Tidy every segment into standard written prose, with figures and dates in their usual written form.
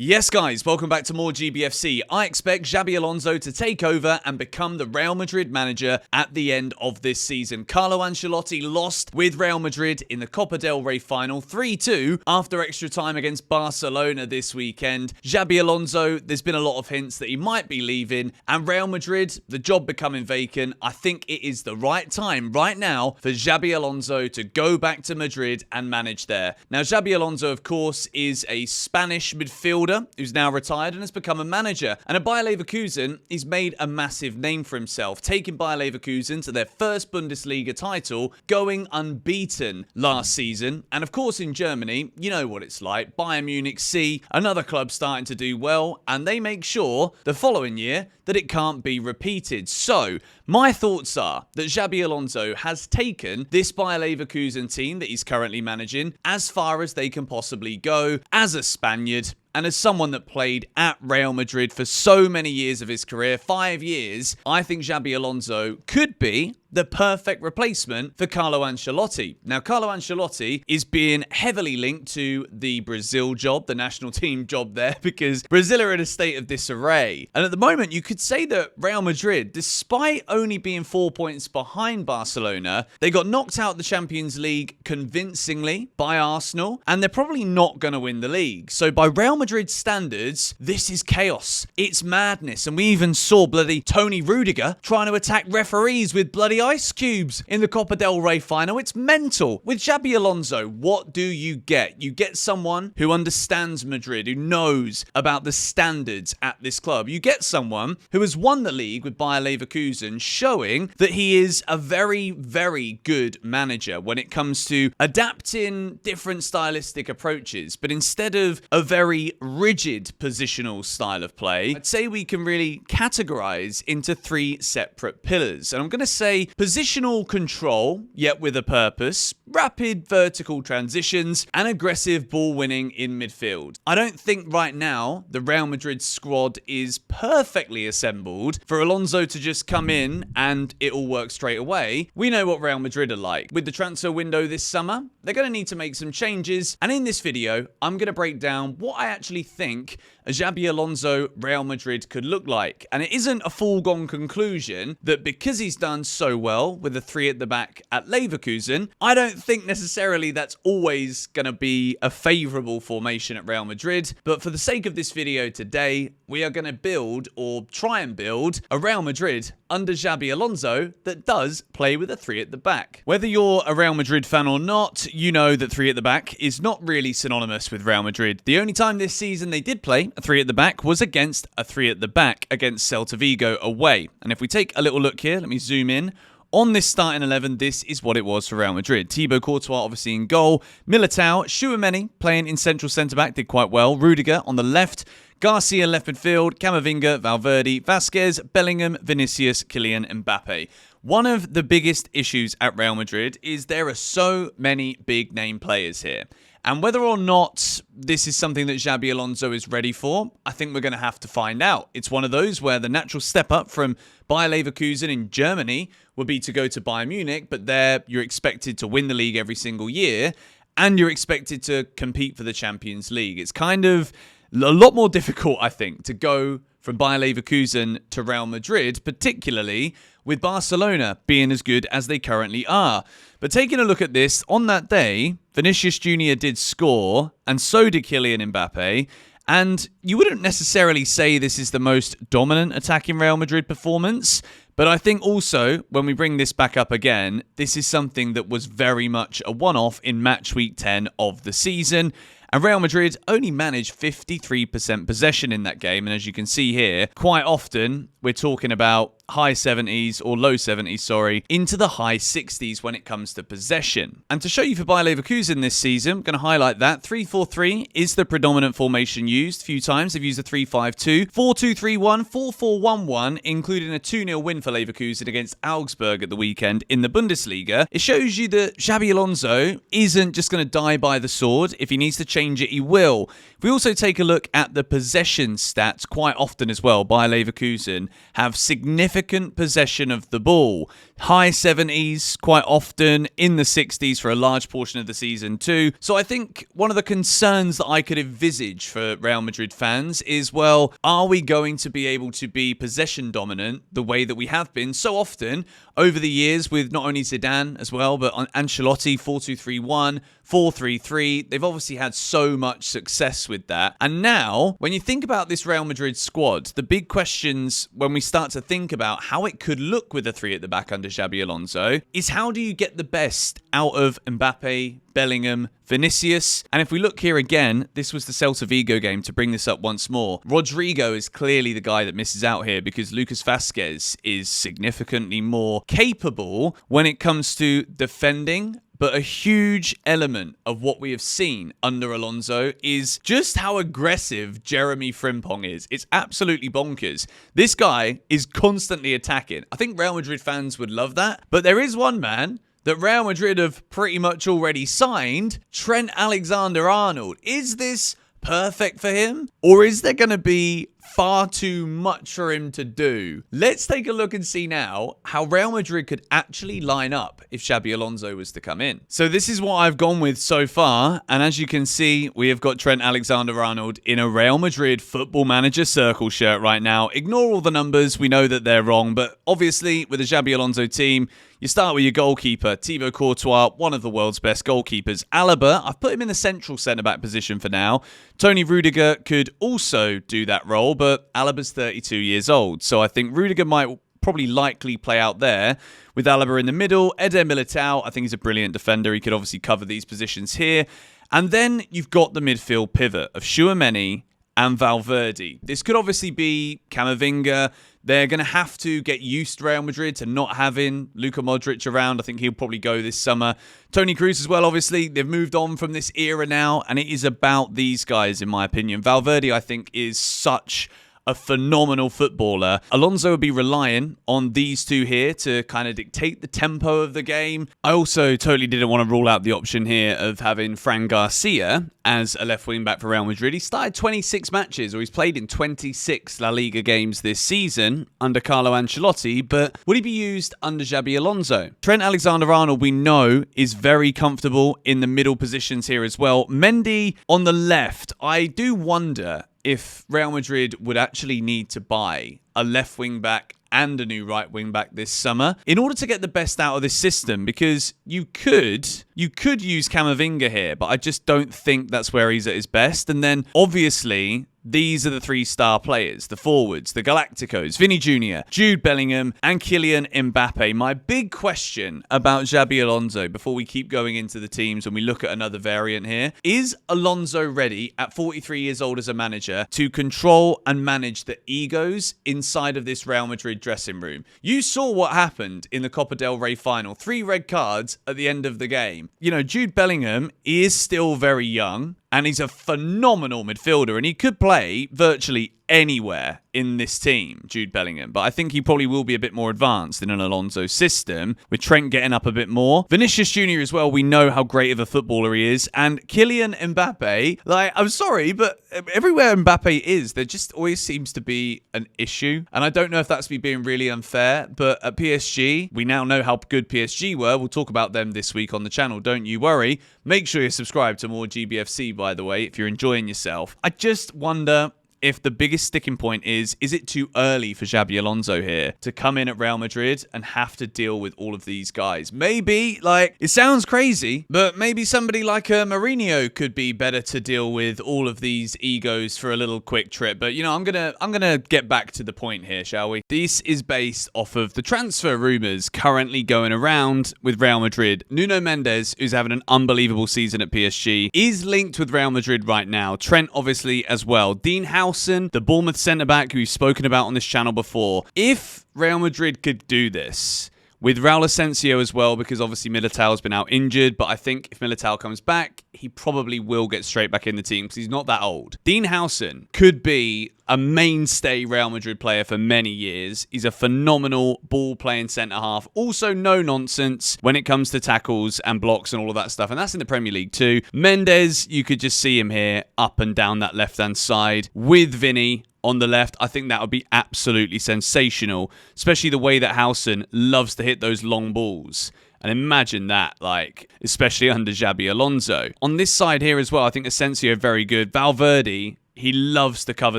Yes guys, welcome back to more GBFC. I expect Xabi Alonso to take over and become the Real Madrid manager at the end of this season. Carlo Ancelotti lost with Real Madrid in the Copa del Rey final 3-2 after extra time against Barcelona this weekend. Xabi Alonso, there's been a lot of hints that he might be leaving, and Real Madrid, the job becoming vacant. I think it is the right time right now for Xabi Alonso to go back to Madrid and manage there. Now Xabi Alonso, of course, is a Spanish midfielder who's now retired and has become a manager. And at Bayer Leverkusen, he's made a massive name for himself, taking Bayer Leverkusen to their first Bundesliga title, going unbeaten last season. And of course in Germany, you know what it's like. Bayern Munich see another club starting to do well, and they make sure the following year that it can't be repeated. So, my thoughts are that Xabi Alonso has taken this Bayer Leverkusen team that he's currently managing as far as they can possibly go as a Spaniard. And as someone that played at Real Madrid for so many years of his career, 5 years, I think Xabi Alonso could be the perfect replacement for Carlo Ancelotti. Now, Carlo Ancelotti is being heavily linked to the Brazil job, the national team job there, because Brazil are in a state of disarray. And at the moment, you could say that Real Madrid, despite only being 4 points behind Barcelona, they got knocked out of the Champions League convincingly by Arsenal, and they're probably not going to win the league. So by Real Madrid standards, this is chaos. It's madness. And we even saw bloody Tony Rudiger trying to attack referees with bloody ice cubes in the Copa del Rey final. It's mental. With Xabi Alonso, what do you get? You get someone who understands Madrid, who knows about the standards at this club. You get someone who has won the league with Bayer Leverkusen, showing that he is a very, very good manager when it comes to adapting different stylistic approaches. But instead of a very rigid positional style of play, I'd say we can really categorize into three separate pillars. And I'm going to say positional control, yet with a purpose, rapid vertical transitions, and aggressive ball winning in midfield. I don't think right now the Real Madrid squad is perfectly assembled for Alonso to just come in and it all works straight away. We know what Real Madrid are like. With the transfer window this summer, they're going to need to make some changes. And in this video, I'm going to break down what I actually think a Xabi Alonso Real Madrid could look like. And it isn't a foregone conclusion that because he's done so well with the three at the back at Leverkusen, I don't think necessarily that's always going to be a favourable formation at Real Madrid. But for the sake of this video today, we are going to build, or try and build, a Real Madrid under Xabi Alonso that does play with a three at the back. Whether you're a Real Madrid fan or not, you know that three at the back is not really synonymous with Real Madrid. The only time this season they did play a three at the back was against a three at the back against Celta Vigo away. And if we take a little look here, let me zoom in. On this starting 11, this is what it was for Real Madrid. Thibaut Courtois obviously in goal. Militao, Tchouaméni playing in central centre-back, did quite well. Rudiger on the left. Garcia left midfield. Camavinga, Valverde, Vasquez, Bellingham, Vinícius, Kylian Mbappe. One of the biggest issues at Real Madrid is there are so many big name players here. And whether or not this is something that Xabi Alonso is ready for, I think we're going to have to find out. It's one of those where the natural step up from Bayer Leverkusen in Germany would be to go to Bayern Munich, but there you're expected to win the league every single year, and you're expected to compete for the Champions League. It's kind of a lot more difficult, I think, to go from Bayer Leverkusen to Real Madrid, particularly with Barcelona being as good as they currently are. But taking a look at this, on that day, Vinícius Jr did score, and so did Kylian Mbappe. And you wouldn't necessarily say this is the most dominant attacking Real Madrid performance, but I think also, when we bring this back up again, this is something that was very much a one-off in match week 10 of the season. And Real Madrid only managed 53% possession in that game. And as you can see here, quite often we're talking about high 70s or low 70s, into the high 60s when it comes to possession. And to show you for Bayer Leverkusen this season, I'm going to highlight that 3-4-3 is the predominant formation used. A few times they've used a 3-5-2, 4-2-3-1, 4-4-1-1, including a 2-0 win for Leverkusen against Augsburg at the weekend in the Bundesliga. It shows you that Xabi Alonso isn't just going to die by the sword. If he needs to change it, he will. If we also take a look at the possession stats, quite often as well, Bayer Leverkusen have significant possession of the ball. high 70s quite often, in the 60s for a large portion of the season too. So I think one of the concerns that I could envisage for Real Madrid fans is, well, are we going to be able to be possession dominant the way that we have been so often over the years with not only Zidane as well, but Ancelotti, 4-2-3-1, 4-3-3. They've obviously had so much success with that. And now, when you think about this Real Madrid squad, the big questions when we start to think about how it could look with a three at the back under Xabi Alonso is, how do you get the best out of Mbappe, Bellingham, Vinícius? And if we look here again, this was the Celta Vigo game, to bring this up once more. Rodrigo is clearly the guy that misses out here because Lucas Vázquez is significantly more capable when it comes to defending. But a huge element of what we have seen under Alonso is just how aggressive Jeremy Frimpong is. It's absolutely bonkers. This guy is constantly attacking. I think Real Madrid fans would love that. But there is one man that Real Madrid have pretty much already signed, Trent Alexander-Arnold. Is this perfect for him? Or is there going to be far too much for him to do? Let's take a look and see now how Real Madrid could actually line up if Xabi Alonso was to come in. So this is what I've gone with so far, and as you can see, we have got Trent Alexander-Arnold in a Real Madrid Football Manager circle shirt right now. Ignore all the numbers, we know that they're wrong, but obviously with the Xabi Alonso team, you start with your goalkeeper, Thibaut Courtois, one of the world's best goalkeepers. Alaba, I've put him in the central centre-back position for now. Tony Rudiger could also do that role, but Alaba's 32 years old, so I think Rudiger might probably likely play out there with Alaba in the middle. Eder Militao, I think he's a brilliant defender. He could obviously cover these positions here. And then you've got the midfield pivot of Tchouaméni and Valverde. This could obviously be Camavinga. They're going to have to get used to Real Madrid to not having Luka Modric around. I think he'll probably go this summer. Toni Kroos as well, obviously. They've moved on from this era now, and it is about these guys, in my opinion. Valverde, I think, is such a phenomenal footballer. Alonso would be relying on these two here to kind of dictate the tempo of the game. I also totally didn't want to rule out the option here of having Fran Garcia as a left wing back for Real Madrid. He started 26 matches, or he's played in 26 La Liga games this season under Carlo Ancelotti, but would he be used under Xabi Alonso? Trent Alexander-Arnold, we know, is very comfortable in the middle positions here as well. Mendy on the left. I do wonder if Real Madrid would actually need to buy a left wing back and a new right wing back this summer in order to get the best out of this system, because you could use Camavinga here, but I just don't think that's where he's at his best. And then obviously these are the three-star players, the forwards, the Galacticos, Vini Jr, Jude Bellingham, and Kylian Mbappe. My big question about Xabi Alonso, before we keep going into the teams and we look at another variant here, is Alonso ready at 43 years old as a manager to control and manage the egos inside of this Real Madrid dressing room? You saw what happened in the Copa del Rey final. 3 red cards at the end of the game. You know, Jude Bellingham is still very young, and he's a phenomenal midfielder, and he could play virtually anywhere in this team, Jude Bellingham. But I think he probably will be a bit more advanced in an Alonso system, with Trent getting up a bit more. Vinícius Jr as well, we know how great of a footballer he is. And Kylian Mbappe, like, I'm sorry, but everywhere Mbappe is, there just always seems to be an issue. And I don't know if that's me being really unfair, but at PSG, we now know how good PSG were. We'll talk about them this week on the channel, don't you worry. Make sure you're subscribed to more GBFC, by the way, if you're enjoying yourself. I just wonder if the biggest sticking point is it too early for Xabi Alonso here to come in at Real Madrid and have to deal with all of these guys? Maybe, like, it sounds crazy, but maybe somebody like a Mourinho could be better to deal with all of these egos for a little quick trip. But, you know, I'm gonna get back to the point here, shall we? This is based off of the transfer rumours currently going around with Real Madrid. Nuno Mendes, who's having an unbelievable season at PSG, is linked with Real Madrid right now. Trent, obviously, as well. Dean Huijsen, the Bournemouth centre-back who we've spoken about on this channel before. If Real Madrid could do this with Raul Asensio as well, because obviously Militao's been out injured, but I think if Militao comes back, he probably will get straight back in the team because he's not that old. Dean Huijsen could be a mainstay Real Madrid player for many years. He's a phenomenal ball-playing centre-half. Also no nonsense when it comes to tackles and blocks and all of that stuff. And that's in the Premier League too. Mendes, you could just see him here up and down that left-hand side with Vinny on the left. I think that would be absolutely sensational, especially the way that Huijsen loves to hit those long balls. And imagine that, like, especially under Xabi Alonso. On this side here as well, I think Asensio very good. Valverde, he loves to cover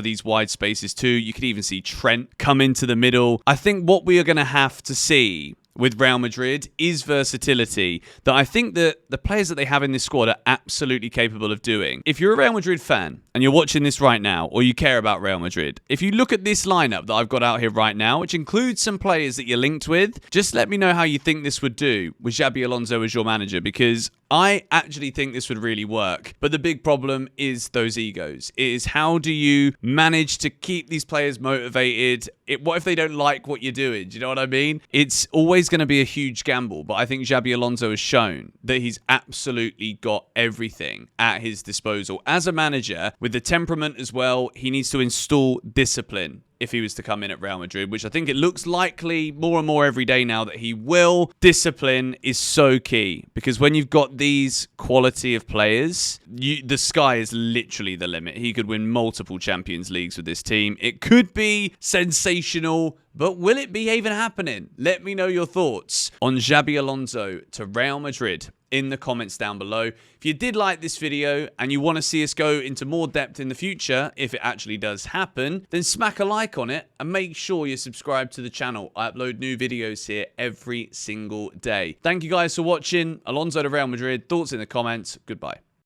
these wide spaces too. You could even see Trent come into the middle. I think what we are going to have to see with Real Madrid is versatility that I think that the players that they have in this squad are absolutely capable of doing. If you're a Real Madrid fan and you're watching this right now, or you care about Real Madrid, if you look at this lineup that I've got out here right now, which includes some players that you're linked with, just let me know how you think this would do with Xabi Alonso as your manager, because I actually think this would really work. But the big problem is those egos. It is, how do you manage to keep these players motivated? What if they don't like what you're doing? Do you know what I mean? It's always going to be a huge gamble, but I think Xabi Alonso has shown that he's absolutely got everything at his disposal. As a manager, with the temperament as well, he needs to install discipline if he was to come in at Real Madrid, which I think it looks likely more and more every day now that he will. Discipline is so key, because when you've got these quality of players, the sky is literally the limit. He could win multiple Champions Leagues with this team. It could be sensational, but will it be even happening? Let me know your thoughts on Xabi Alonso to Real Madrid in the comments down below. If you did like this video and you want to see us go into more depth in the future, if it actually does happen, then smack a like on it and make sure you're subscribed to the channel. I upload new videos here every single day. Thank you guys for watching. Alonso to Real Madrid. Thoughts in the comments. Goodbye.